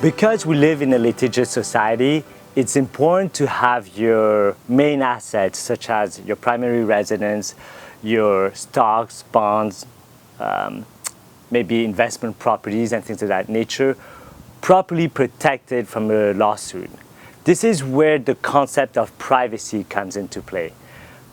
Because we live in a litigious society, it's important to have your main assets, such as your primary residence, your stocks, bonds, maybe investment properties and things of that nature, properly protected from a lawsuit. This is where the concept of privacy comes into play.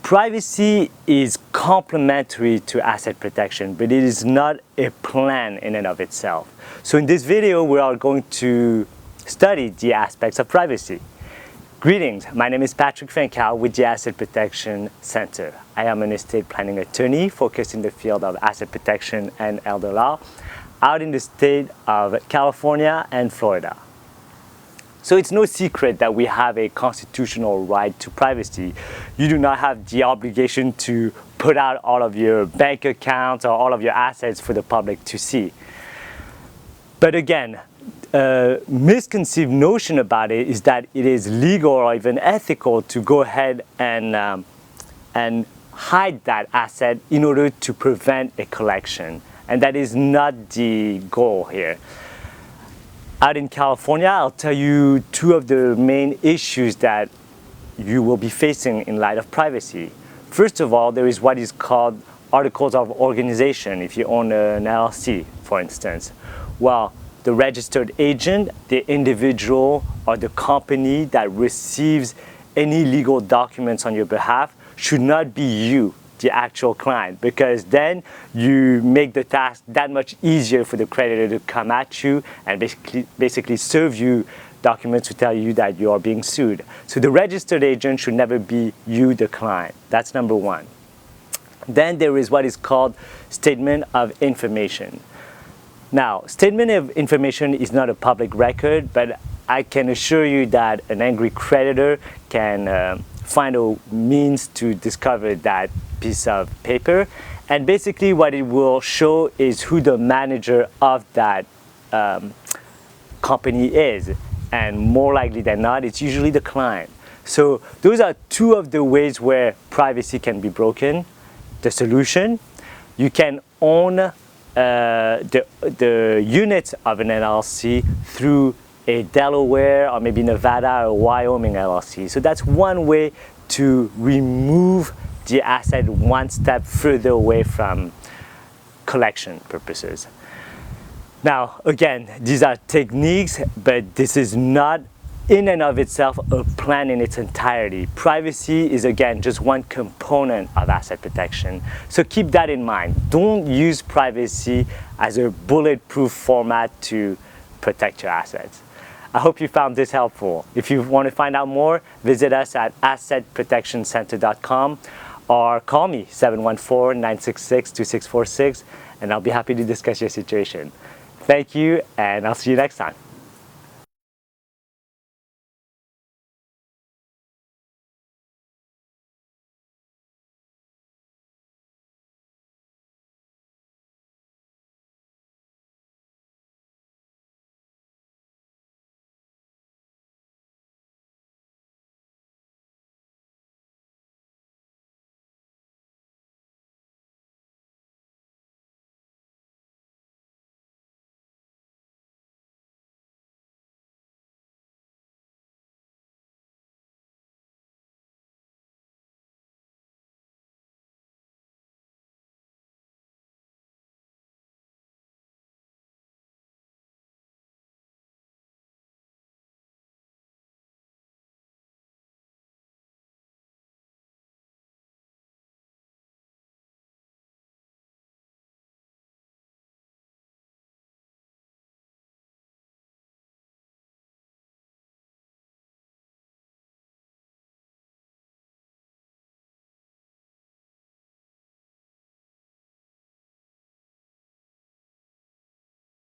Privacy is complementary to asset protection, but it is not a plan in and of itself. So in this video, we are going to study the aspects of privacy. Greetings, my name is Phancao with the Asset Protection Center. I am an estate planning attorney focused in the field of asset protection and elder law out in the state of California and Florida. So it's no secret that we have a constitutional right to privacy. You do not have the obligation to put out all of your bank accounts or all of your assets for the public to see. But again, a misconceived notion about it is that it is legal or even ethical to go ahead and hide that asset in order to prevent a collection. And that is not the goal here. Out in California, I'll tell you two of the main issues that you will be facing in light of privacy. First of all, there is what is called articles of organization if you own an LLC, for instance. Well, the registered agent, the individual, or the company that receives any legal documents on your behalf should not be you, the actual client, because then you make the task that much easier for the creditor to come at you and basically serve you documents to tell you that you are being sued. So the registered agent should never be you, the client. That's number one. Then there is what is called statement of information. Now, statement of information is not a public record, but I can assure you that an angry creditor can find a means to discover that piece of paper, and basically what it will show is who the manager of that company is, and more likely than not, it's usually the client. So those are two of the ways where privacy can be broken. The solution: you can own the units of an LLC through a Delaware or maybe Nevada or Wyoming LLC. So that's one way to remove the asset one step further away from collection purposes. Now, again, these are techniques, but this is not in and of itself a plan in its entirety. Privacy is, again, just one component of asset protection. So keep that in mind. Don't use privacy as a bulletproof format to protect your assets. I hope you found this helpful. If you want to find out more, visit us at assetprotectioncenter.com or call me 714-966-2646, and I'll be happy to discuss your situation. Thank you, and I'll see you next time.